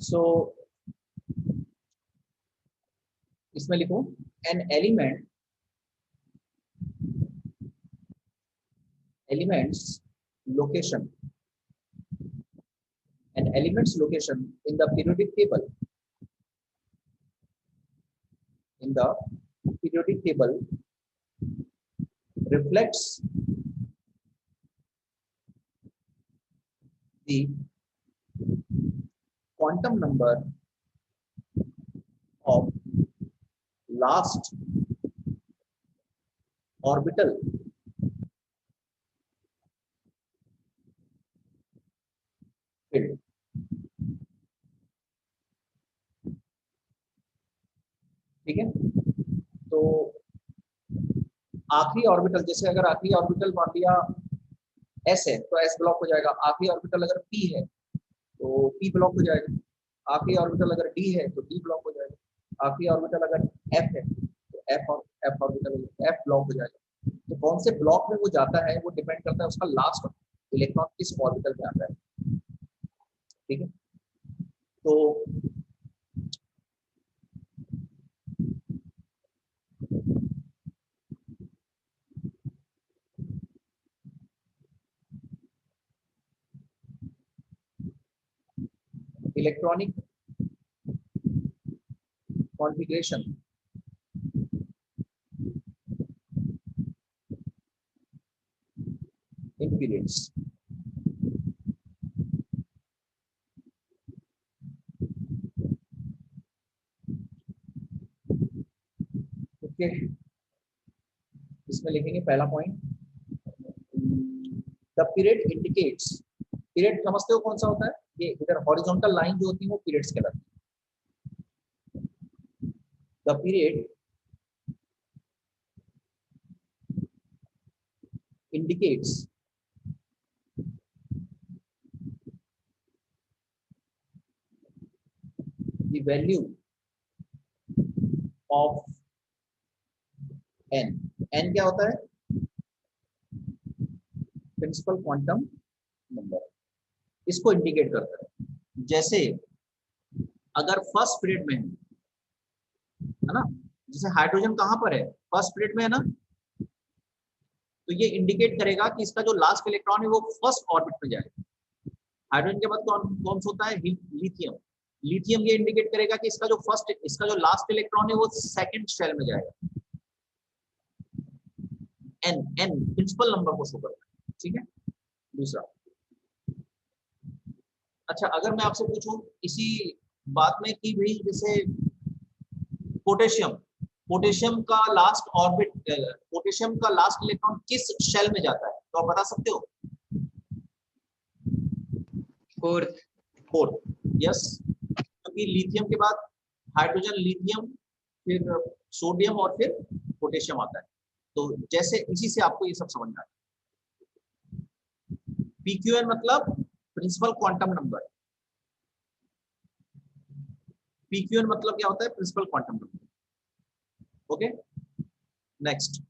सो इसमें लिखो an element's location an element's location in the periodic table reflects the quantum number of last orbital field. ठीक है, तो आखिरी ऑर्बिटल, जैसे अगर आखिरी ऑर्बिटल मान लिया एस है तो एस ब्लॉक हो जाएगा। आखिरी ऑर्बिटल अगर पी है तो पी ब्लॉक हो जाएगा। आखिरी ऑर्बिटल अगर डी है तो डी ब्लॉक हो जाएगा। आखिरी ऑर्बिटल अगर एफ है तो एफ ऑर्बिटल एफ ब्लॉक हो जाएगा। तो कौन से ब्लॉक में वो जाता है वो डिपेंड करता है उसका लास्ट इलेक्ट्रॉन किस ऑर्बिटल में आता है। ठीक है, तो इलेक्ट्रॉनिक कॉन्फ़िगरेशन इन पीरियड्स। ओके, इसमें लिखेंगे पहला point, the period indicates. Period समझते हो कौन सा होता है? ये इधर हॉरिजॉन्टल लाइन जो होती है वो पीरियड्स कहलाती है। The period indicates the value of n। n क्या होता है? प्रिंसिपल क्वांटम नंबर, इसको इंडिकेट करता है। जैसे अगर फर्स्ट पीरियड में है ना, जैसे हाइड्रोजन कहां पर है? फर्स्ट पीरियड में है ना, तो ये इंडिकेट करेगा कि इसका जो लास्ट इलेक्ट्रॉन है वो फर्स्ट ऑर्बिट में जाएगा। हाइड्रोजन के बाद कौन सा होता है? लिथियम। लिथियम ये इंडिकेट करेगा कि इसका जो लास्ट इलेक्ट्रॉन है वो सेकंड शेल में जाएगा। एन प्रिंसिपल नंबर को शो करता है। ठीक है, दूसरा। अच्छा, अगर मैं आपसे पूछूं इसी बात में कि भाई जैसे पोटेशियम का लास्ट ऑर्बिट, पोटेशियम का लास्ट इलेक्ट्रॉन किस शेल में जाता है, तो आप बता सकते हो? फोर्थ। यस, क्योंकि लिथियम के बाद हाइड्रोजन, लिथियम, फिर सोडियम और फिर पोटेशियम आता है। तो जैसे इसी से आपको ये सब समझ में आता है। पीक्यूएन मतलब प्रिंसिपल क्वांटम नंबर। पीक्यूएन मतलब क्या होता है? Principal quantum number. Okay, next,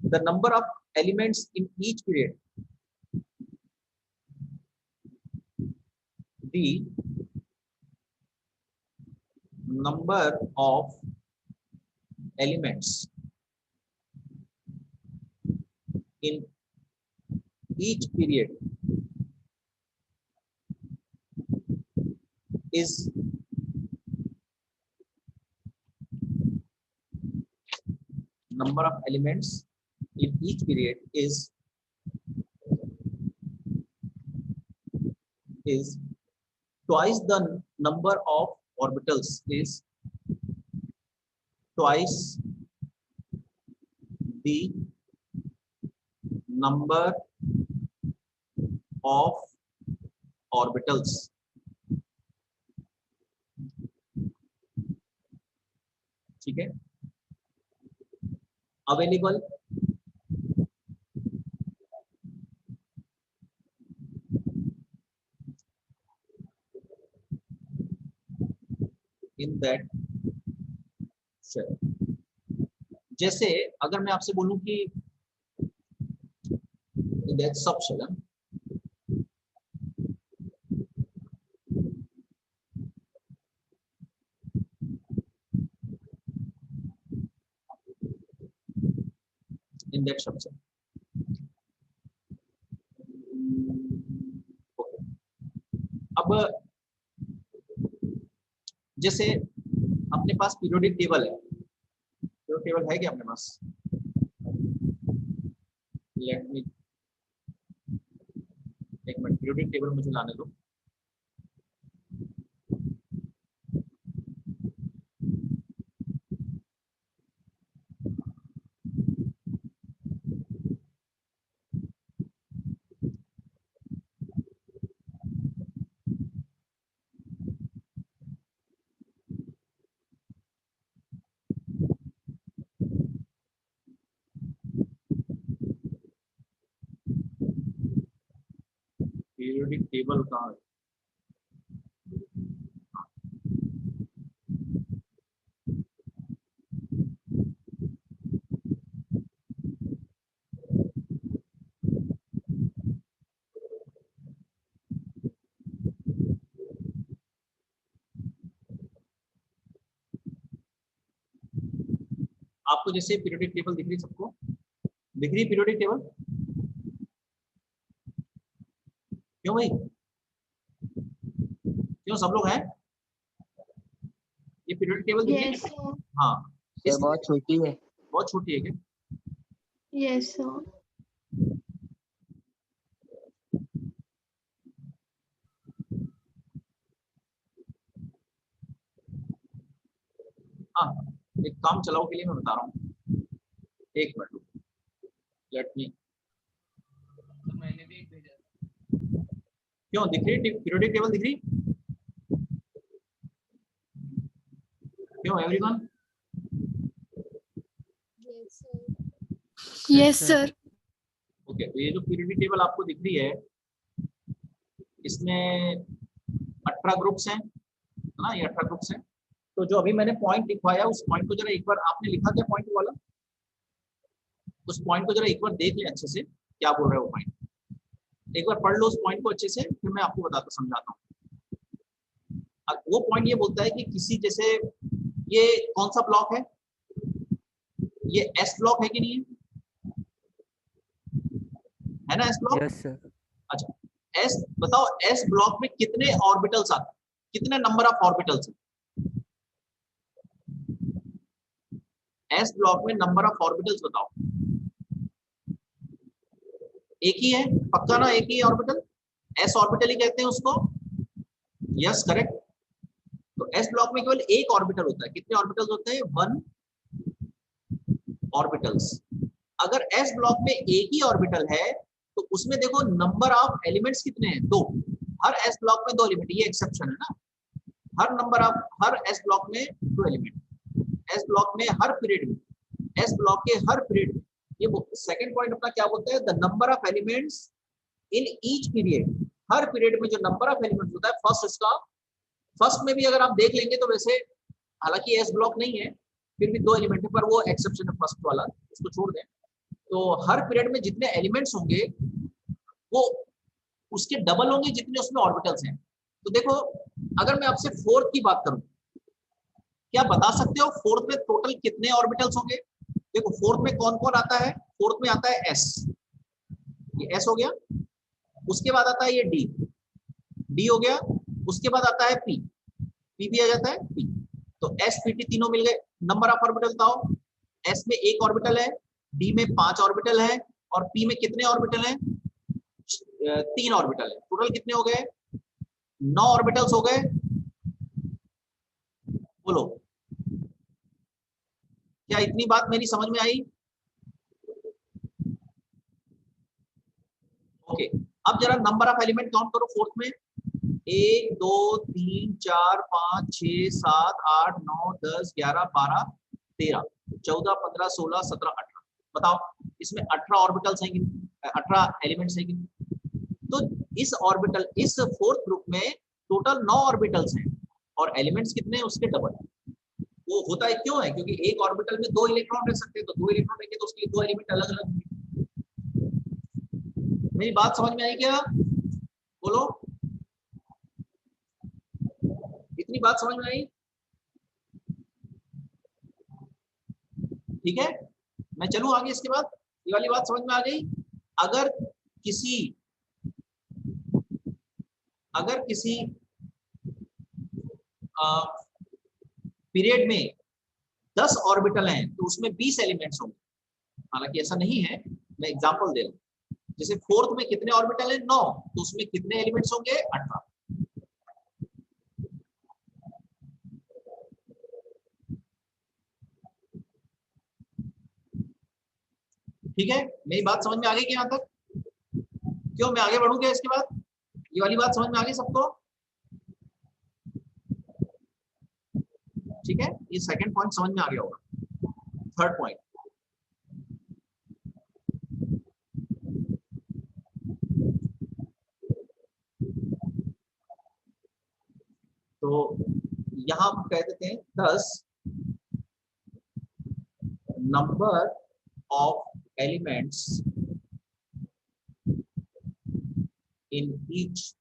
the number of elements in each period, the number of elements in each period is number of elements in each period is twice the number of orbitals, is twice the number of orbitals ठीक है available in that shell. जैसे अगर मैं आपसे बोलूं कि in that सब shell, in that structure. अब जैसे अपने पास पीरियोडिक टेबल है, पीरियोडिक टेबल है क्या अपने पास? लेट मी, एक मिनट, पीरियोडिक टेबल मुझे लाने दो। पीरियोडिक टेबल कहाँ है? आपको जैसे पीरियोडिक टेबल दिख रही, सबको दिख रही पीरियोडिक टेबल? क्यों भाई, क्यों सब लोग हैं? ये पीरियोडिक टेबल दिख रही यस है? सर। हाँ, सर बहुत छोटी है। बहुत छोटी है क्या? Yes sir. हाँ, एक काम चलाओ के लिए मैं बता रहा हूँ, एक मिनट, लेट मी। मैंने भी भेजा। क्यों दिख रही पीरियोडिक टेबल दिख रही? क्यों एवरीवन? Yes sir. ओके, तो ये जो पीरियोडिक टेबल आपको दिख रही है, इसमें 18 ग्रुप्स हैं, है ना? ये 18 ग्रुप्स हैं। तो जो अभी मैंने पॉइंट लिखवाया, उस पॉइंट को जरा एक बार, आपने लिखा क्या पॉइंट वाला? उस पॉइंट को जरा एक बार देख लें अच्छे से, क्या बोल रहा है वो पॉइंट, एक बार पढ़ लो उस पॉइंट को अच्छे से, फिर मैं आपको बताता समझाता हूँ। वो पॉइंट ये बोलता है कि किसी, जैसे ये कौन सा ब्लॉक है? ये एस ब्लॉक है कि नहीं है ना? S block. Yes sir. अच्छा, एस बताओ, एस ब्लॉक में कितने ऑर्बिटल्स आते हैं, कितने number of orbitals? S block में नंबर ऑफ ऑर्बिटल्स बताओ। एक ही है पक्का ना? एक ही ऑर्बिटल, एस ऑर्बिटल ही कहते हैं उसको। Yes correct. तो एस ब्लॉक में केवल एक ऑर्बिटल होता है। कितने ऑर्बिटल्स होते हैं? 1 ऑर्बिटल्स। अगर एस ब्लॉक में एक ही ऑर्बिटल है तो उसमें देखो नंबर ऑफ एलिमेंट्स कितने हैं? 2। हर एस ब्लॉक में 2 एलिमेंट, ये एक्सेप्शन है ना। हर एस ब्लॉक में 2 एलिमेंट। एस ब्लॉक में हर पीरियड में, एस ब्लॉक के हर पीरियड में, ये सेकंड पॉइंट अपना क्या बोलता है? The number of elements in each period. Her period में जो नंबर ऑफ एलिमेंट्स होता है, फर्स्ट में भी अगर आप देख लेंगे तो वैसे, हालांकि एस ब्लॉक नहीं है, फिर भी 2 एलिमेंट है, पर वो एक्सेप्शन है फर्स्ट वाला, उसको छोड़ दें। तो हर पीरियड में जितने एलिमेंट्स होंगे वो उसके डबल होंगे जितने उसमें ऑर्बिटल्स हैं। तो देखो, अगर मैं आपसे फोर्थ की बात करूं, क्या बता सकते हो फोर्थ में टोटल कितने ऑर्बिटल्स होंगे? देखो फोर्थ में कौन कौन आता है? फोर्थ में आता है एस, ये एस हो गया। उसके बाद आता है ये डी, डी हो गया। उसके बाद आता है पी, पी भी आ जाता है पी। तो एस पी टी तीनों मिल गए। नंबर ऑफ ऑर्बिटल बताओ। एस में 1 ऑर्बिटल है, डी में 5 ऑर्बिटल है, और पी में कितने ऑर्बिटल है? 3 ऑर्बिटल है। टोटल कितने हो गए? 9 ऑर्बिटल्स हो गए। बोलो, क्या इतनी बात मेरी समझ में आई? ओके, अब जरा नंबर ऑफ एलिमेंट काउंट करो फोर्थ में। 1 2 3 4 5 6 7 8 9 10 11 12 13 14 15 16 17 18। बताओ इसमें 18 ऑर्बिटल्स हैं कि 18 एलिमेंट्स हैं कि? तो इस फोर्थ ग्रुप में टोटल 9 ऑर्बिटल्स हैं, और एलिमेंट्स कितने हैं? उसके डबल। वो होता है क्यों है? क्योंकि एक ऑर्बिटल में 2 इलेक्ट्रॉन रह सकते हैं, तो 2 इलेक्ट्रॉन रहेंगे तो उसके लिए 2 एलिमेंट अलग अलग। मेरी बात समझ में आई क्या? बोलो, इतनी बात समझ में आई? ठीक है, मैं चलूं आगे इसके बाद। ये वाली बात समझ में आ गई। अगर किसी अगर किसी पीरियड में 10 ऑर्बिटल हैं तो उसमें 20 एलिमेंट्स होंगे। हालांकि ऐसा नहीं है, मैं एग्जांपल दे रहा हूँ। जैसे फोर्थ में कितने ऑर्बिटल हैं? 9, तो उसमें कितने एलिमेंट्स होंगे? 18। ठीक है, मेरी बात समझ में आ गई कि यहाँ तक? क्यों, मैं आगे बढ़ूं क्या इसके बाद? ये वाली बात समझ में आ गई सबको? ठीक है, ये सेकंड पॉइंट समझ में आ गया होगा। थर्ड पॉइंट, तो यहां हम कह देते हैं 10 number of elements in each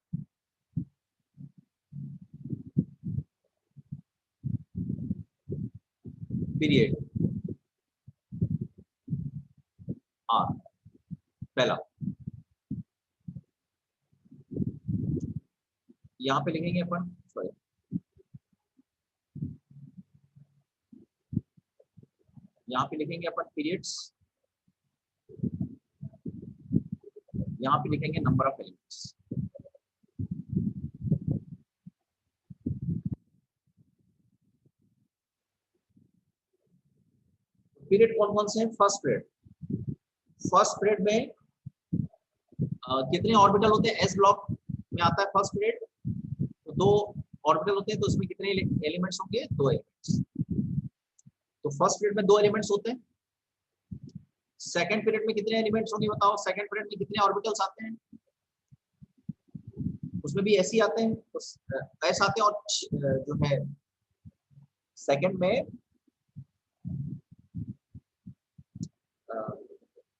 period are. पहला, यहां पे लिखेंगे अपन, सॉरी, यहाँ पे लिखेंगे अपन पीरियड्स, यहाँ पे लिखेंगे नंबर ऑफ एलिमेंट्स। पीरियड कौन कौन से हैं? फर्स्ट पीरियड, फर्स्ट पीरियड में कितने ऑर्बिटल होते हैं? एस ब्लॉक में आता है फर्स्ट पीरियड, तो 2 ऑर्बिटल होते हैं, तो उसमें कितने एलिमेंट्स होंगे? 2 एलिमेंट्स। तो फर्स्ट पीरियड में 2 एलिमेंट्स होते हैं। सेकंड पीरियड में कितने एलिमेंट्स होंगे बताओ? सेकंड पीरियड में कितने ऑर्बिटल्स आते हैं? उसमें भी ऐसे ही आते हैं, तो ऐसे आते हैं। और जो है सेकंड में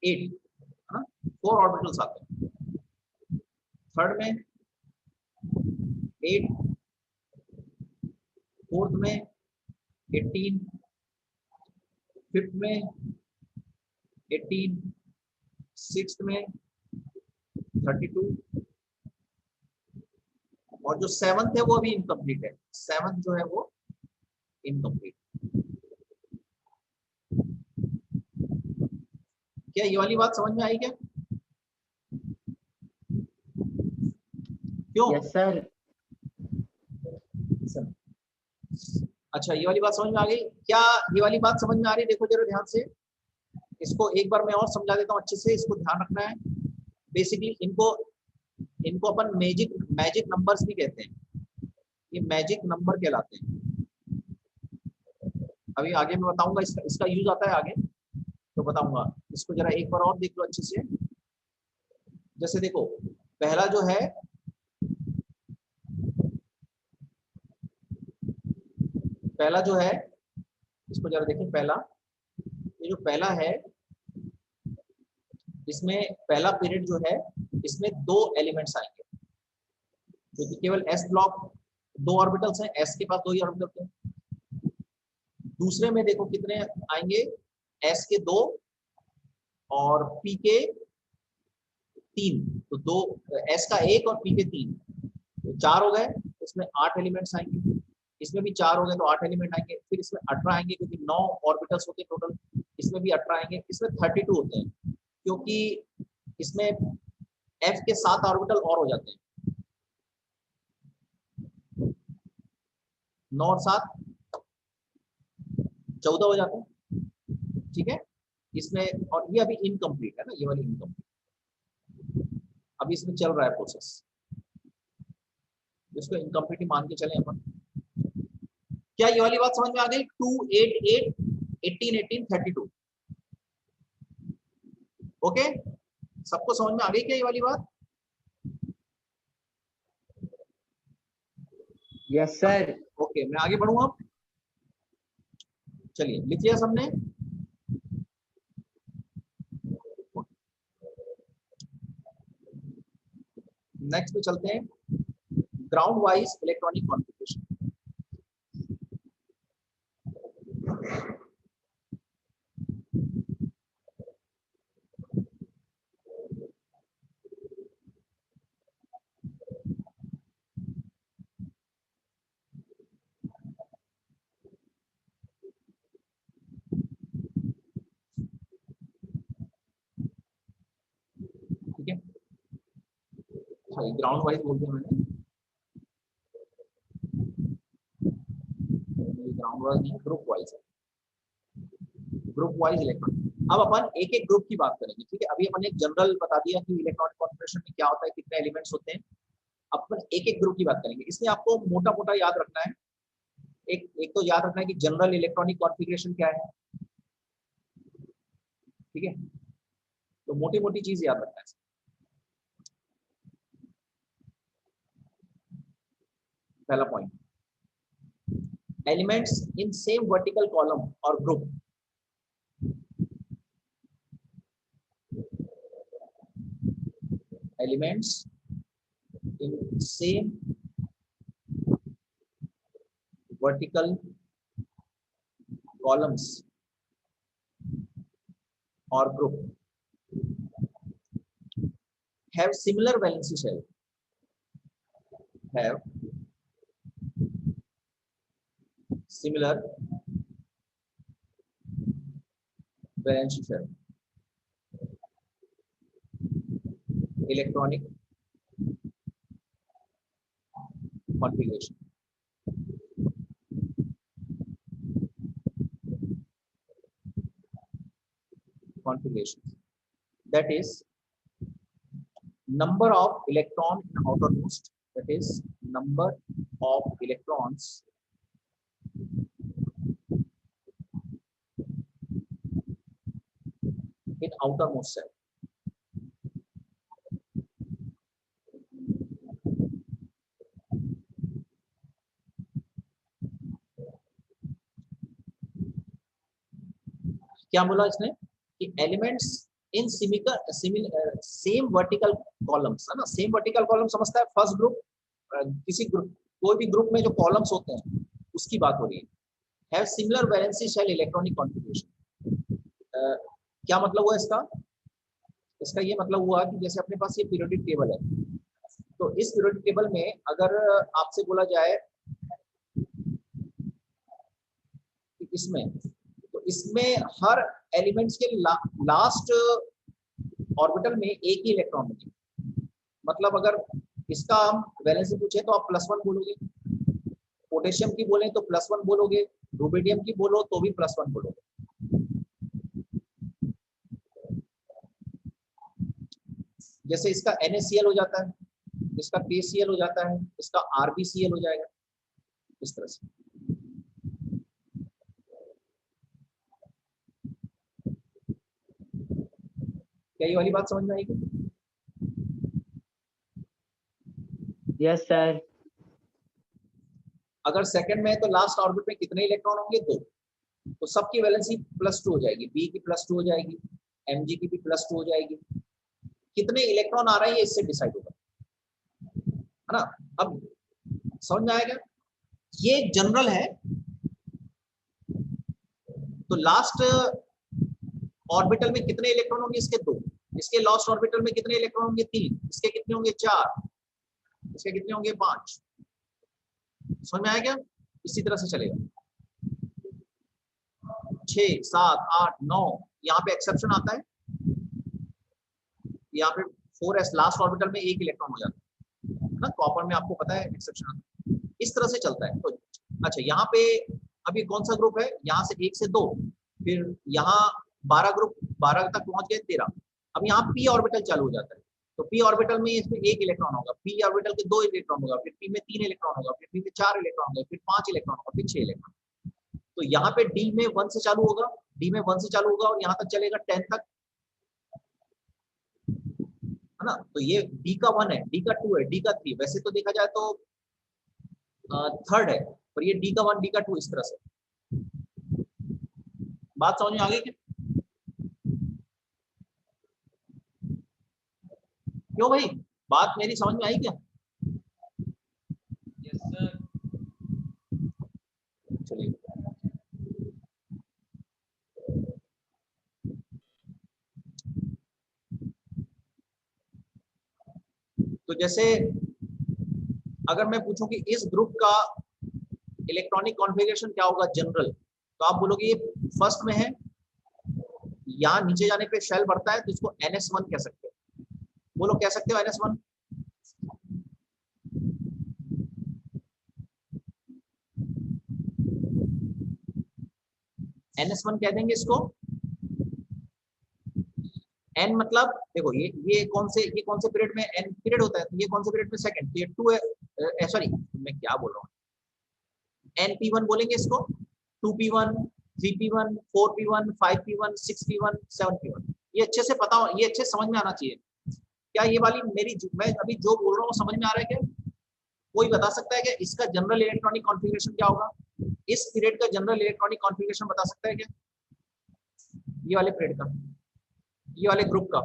8, 4 ऑर्बिटल्स आते हैं। थर्ड में 8, फोर्थ में 18, फिफ्थ में 18, सिक्स्थ में 32, और जो सेवंथ है वो अभी इनकम्प्लीट है। सेवंथ जो है वो इनकम्प्लीट। क्या ये वाली बात समझ में आई क्या? क्यों? Yes sir. अच्छा, ये वाली बात समझ में आ गई क्या? ये वाली बात समझ में आ रही है? देखो जरा ध्यान से, इसको एक बार मैं और समझा देता हूँ अच्छे से, इसको ध्यान रखना है। बेसिकली इनको इनको अपन मैजिक मैजिक नंबर्स भी कहते हैं। ये मैजिक नंबर कहलाते हैं। अभी आगे मैं बताऊंगा, इसका यूज आता है आगे, तो बताऊंगा। इसको जरा एक बार और देख लो अच्छे से। जैसे देखो, पहला जो है, पहला जो है, इसको जरा देखें। पहला, ये जो पहला है, इसमें पहला पीरियड जो है, इसमें 2 एलिमेंट्स आएंगे, क्योंकि केवल एस ब्लॉक 2 ऑर्बिटल्स हैं, एस के पास 2 ही ऑर्बिटल्स हैं। दूसरे में देखो कितने आएंगे? एस के 2 और पी के 3, तो 2, एस का 1 और पी के 3, तो 4 हो गए। इसमें 8 एलिमेंट्स आएंगे। इसमें भी 4 हो गए, तो 8 एलिमेंट आएंगे। फिर इसमें 18 आएंगे, क्योंकि 9 ऑर्बिटल्स होते हैं टोटल। इसमें भी 18 आएंगे। इसमें 32 होते हैं, क्योंकि इसमें एफ के 7 ऑर्बिटल और हो जाते हैं। 9 और 7 14 हो जाते हैं। ठीक है, इसमें, और ये अभी इनकम्प्लीट है ना, ये वाली इनकम्प्लीट, अभी इसमें चल रहा है प्रोसेस, इसको इनकम्प्लीट ही मान के चले अपन। क्या ये वाली बात समझ में आ गई? 2, 8, 8, 18, 18, 32। ओके, सबको समझ में आ गई क्या ये वाली बात? Yes sir. ओके, मैं आगे बढ़ूँ अब। चलिए, लिख लिया सबने? नेक्स्ट पे चलते हैं, ground wise electronic configuration. Sorry ground wise बोल दिया मैंने, ग्राउंड वाइज नहीं, ग्रुप वाइज है, ग्रुप वाइज इलेक्ट्रॉन। अब अपन एक एक ग्रुप की बात करेंगे, ठीक है। अभी अपन एक जनरल बता दिया कि इलेक्ट्रॉनिक कॉन्फ़िगरेशन में क्या होता है, कितने एलिमेंट्स होते हैं। अपन एक एक ग्रुप की बात करेंगे। इसमें आपको मोटा मोटा याद रखना है, एक एक तो याद रखना है कि जनरल इलेक्ट्रॉनिक कॉन्फ़िगरेशन क्या है, ठीक है। तो मोटी मोटी चीज याद रखना है। पहला point, elements in same vertical column और group, elements in same vertical columns और group have similar valency shell, have similar valency shell, electronic configuration, that is number of electron in outermost, that is number of electrons in outermost cell. क्या बोला इसने कि elements in same vertical columns, है ना। Same vertical column समझता है first group, किसी group, कोई भी ग्रुप में जो कॉलम्स होते हैं उसकी बात हो रही है। Have similar valency shell electronic configuration, क्या मतलब हुआ इसका? इसका ये मतलब हुआ कि जैसे अपने पास ये पीरियोडिक टेबल है, तो इस पीरियोडिक टेबल में अगर आपसे बोला जाए कि इसमें, तो इसमें हर एलिमेंट्स के लास्ट ऑर्बिटल में एक ही इलेक्ट्रॉन होगी। मतलब अगर इसका हम वैलेंसी पूछे तो आप +1 बोलोगे, पोटेशियम की बोले तो +1 बोलोगे, रुबिडियम की बोलो तो भी +1 बोलोगे। जैसे इसका NaCl हो जाता है, इसका KCl हो जाता है, इसका RbCl हो जाएगा, इस तरह से। क्या ये वाली बात समझ में आएगी? Yes sir. अगर सेकंड में है तो लास्ट ऑर्बिट में कितने इलेक्ट्रॉन होंगे? 2। तो सबकी वैलेंसी +2 हो जाएगी, बी की +2 हो जाएगी, Mg की भी +2 हो जाएगी। कितने इलेक्ट्रॉन आ रहे हैं ये इससे डिसाइड होगा, है ना। अब समझ में आएगा? ये जनरल है, तो लास्ट ऑर्बिटल में कितने इलेक्ट्रॉन होंगे? इसके 2। इसके लास्ट ऑर्बिटल में कितने इलेक्ट्रॉन होंगे? 3। इसके कितने होंगे? 4। इसके कितने होंगे? 5। समझ में आया क्या? इसी तरह से चलेगा। 6, 7, 8, 9, यहाँ पे एक्सेप्शन आता है, यहाँ पे 4s लास्ट ऑर्बिटल में 1 इलेक्ट्रॉन हो जाता है ना। कॉपर में आपको पता है एक्सेप्शन आता है। इस तरह से चलता है। तो अच्छा, यहाँ पे अभी कौन सा ग्रुप है? यहाँ से 1 से 2, फिर यहाँ 12 ग्रुप, 12 तक पहुंच गए, 13। अब यहाँ p ऑर्बिटल चालू हो जाता है, तो p ऑर्बिटल में इसमें 1 इलेक्ट्रॉन होगा, p ऑर्बिटल के 2 इलेक्ट्रॉन होगा, फिर p में 3 इलेक्ट्रॉन होगा, फिर p में 4 इलेक्ट्रॉन होगा, फिर 5 इलेक्ट्रॉन होगा, फिर 6 इलेक्ट्रॉन। तो यहाँ पे d में 1 से चालू होगा, d में 1 से चालू होगा और यहाँ तक चलेगा 10 तक, है ना। तो ये d का 1 है, d का 2 है, d का 3। वैसे तो देखा जाए तो थर्ड है, पर ये d का 1, d का 2, इस तरह से। बात समझ में आ गई क्या? क्यों भाई, बात मेरी समझ में आई क्या? Yes sir. चलिए, तो जैसे अगर मैं पूछूं कि इस ग्रुप का इलेक्ट्रॉनिक कॉन्फ़िगरेशन क्या होगा जनरल, तो आप बोलोगे ये फर्स्ट में है, यहाँ नीचे जाने पे शेल बढ़ता है, तो इसको NS1 कह सकते हो। बोलो, कह सकते हो NS1? NS1 कह देंगे इसको। N मतलब देखो ये कौन से पीरियड में N पीरियड होता है, तो ये कौन से पीरियड में सेकंड, ये 2 है, सॉरी मैं क्या बोल रहा हूँ, NP1 बोलेंगे इसको, 2P1, 3P1, 4P1, 5P1, 6P1, 7P1। ये अच्छे से पता हो, ये अच्छे समझ में आना चाहिए। क्या ये वाली मैं अभी जो बोल रहा हूँ समझ में आ रहा है क्या? कोई बता सकता है कि इसका जनरल इलेक्ट्रॉनिक कॉन्फ़िगरेशन क्या होगा? इस पीरियड का जनरल इलेक्ट्रॉनिक कॉन्फ़िगरेशन बता सकता है क्या? ये वाले पीरियड का, ये वाले ग्रुप का।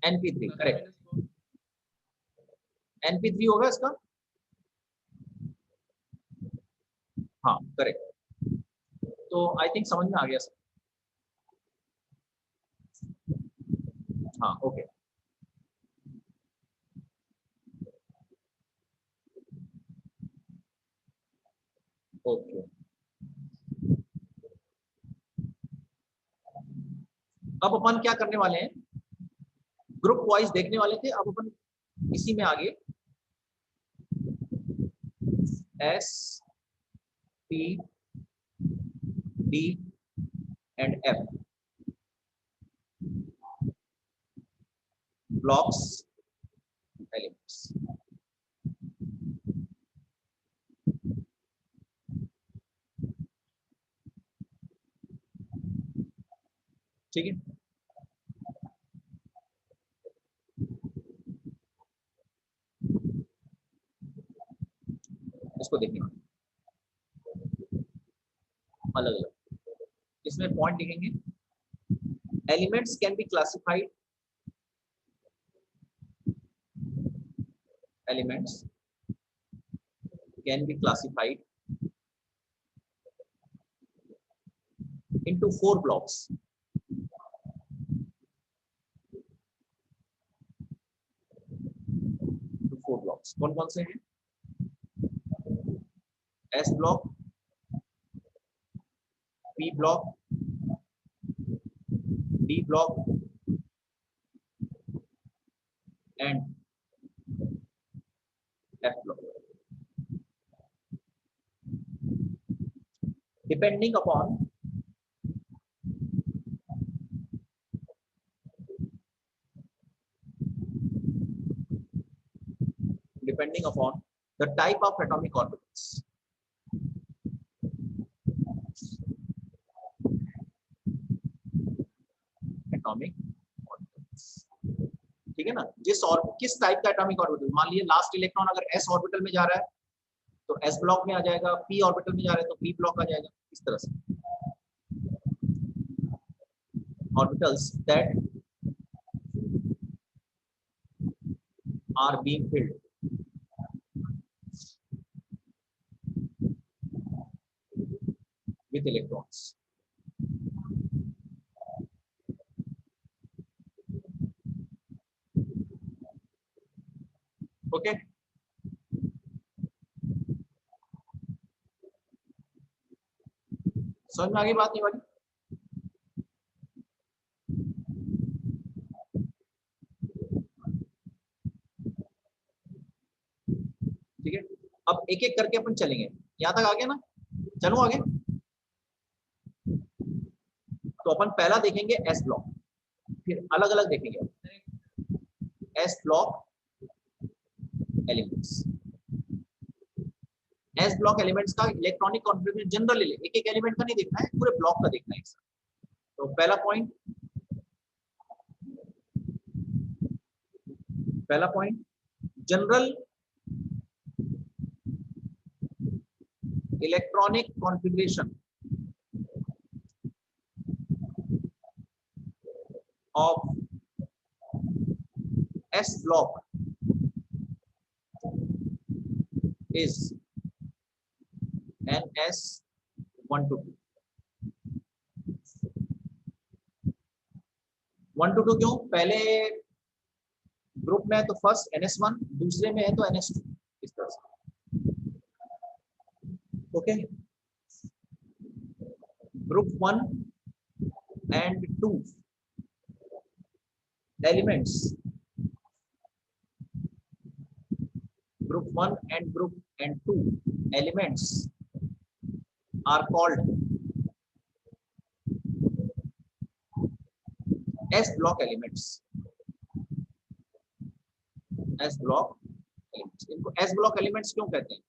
NP3 करेक्ट, NP3 होगा इसका, हाँ करेक्ट। तो आई थिंक समझ में आ गया सर। हाँ ओके। ओके अब अपन क्या करने वाले हैं, ग्रुप वाइज देखने वाले थे, अब अपन इसी में आगे S P D and F blocks elements। ठीक है, इसको देखिए अलग अलग, इसमें पॉइंट लिखेंगे। Elements can be classified, elements can be classified into 4 blocks। तो 4 blocks कौन कौन से हैं? S block, P block, D block and F block। Depending upon the type of atomic orbitals, atomic orbitals, ठीक है ना, किस टाइप का एटॉमिक ऑर्बिटल, मान लीजिए लास्ट इलेक्ट्रॉन अगर s ऑर्बिटल में जा रहा है तो s ब्लॉक में आ जाएगा, p ऑर्बिटल में जा रहा है तो p ब्लॉक आ जाएगा, इस तरह से orbitals that are being filled with electrons। Okay समझ में आ गई बात नहीं वाली? ठीक है, अब एक एक करके अपन चलेंगे, यहां तक आ गया ना, चलो आगे। तो अपन पहला देखेंगे एस ब्लॉक, फिर अलग अलग देखेंगे S block elements. S block elements का इलेक्ट्रॉनिक कॉन्फ़िगरेशन जनरल ले, एक एक एलिमेंट का नहीं देखना है, पूरे ब्लॉक का देखना है। तो पहला point general electronic configuration of S block is NS1 to 2। 1 to 2 क्यों? पहले ग्रुप में है तो फर्स्ट NS1, दूसरे में है तो NS2, इस तरह से। Okay, group 1 and 2 elements group 1 and group and 2 elements are called S block elements. S block elements. इनको S block elements क्यों कहते हैं?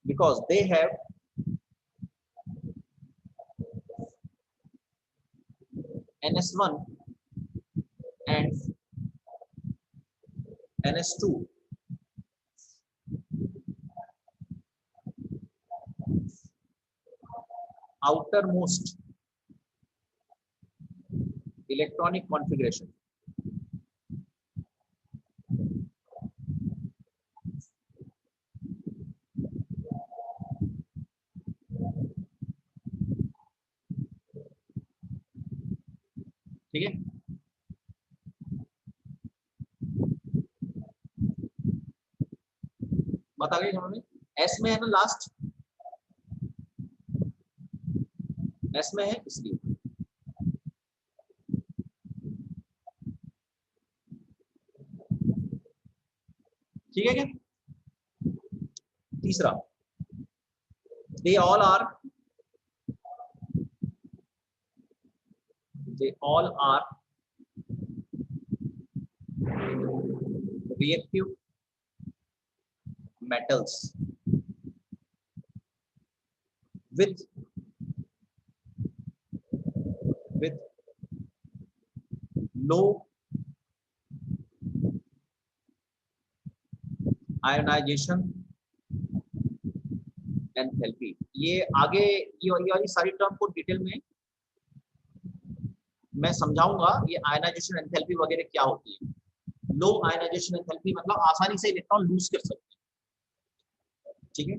Because they have NS1 and NS2 outermost electronic configuration. ठीक है, बता गए समझ में? एस में है ना, लास्ट एस में है इसलिए। ठीक है क्या? तीसरा, they all are reactive metals with low ionization enthalpy. ये आगे ये वाली सारी टर्म को डिटेल में मैं समझाऊंगा, ये आयनाइजेशन एंथैल्पी वगैरह क्या होती है। लो आयनाइजेशन एंथैल्पी मतलब आसानी से इलेक्ट्रॉन लूज कर सकते हैं। ठीक है,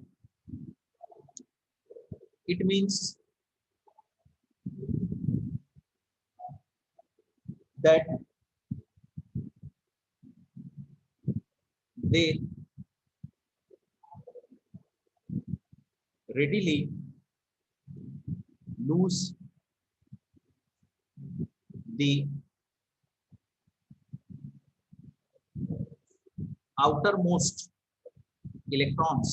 it means that they readily lose the outermost electrons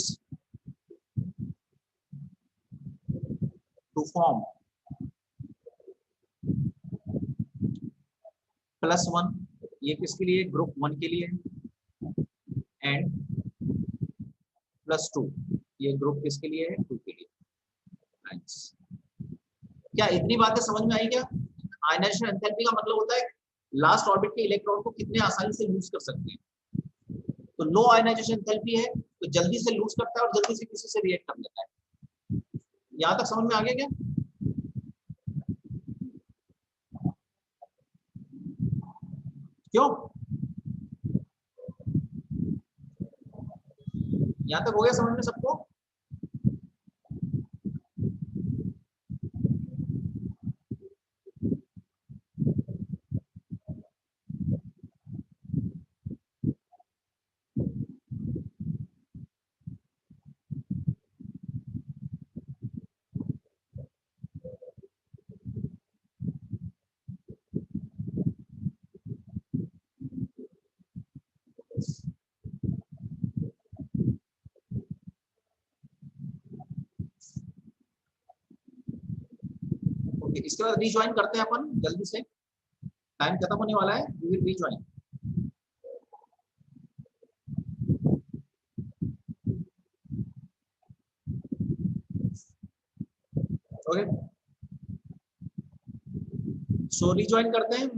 to form +1, ये किसके लिए? ग्रुप 1 के लिए, एंड +2, ये ग्रुप किसके लिए है? 2 के लिए। क्या इतनी बातें समझ में आई क्या? आयनाइजेशन एंथैल्पी का मतलब होता है लास्ट ऑर्बिट के इलेक्ट्रॉन को कितने आसानी से लूज कर सकते हैं। तो लो आयनाइजेशन एंथैल्पी है तो जल्दी से लूज करता है और जल्दी से किसी से रिएक्ट कर लेता है। यहां तक समझ में आ गया क्या? क्यों? यहां तक हो गया समझ में सबको? इसके बाद रीज्वाइन करते हैं अपन जल्दी से, टाइम खत्म होने वाला है। We will rejoin. Okay, so rejoin करते हैं।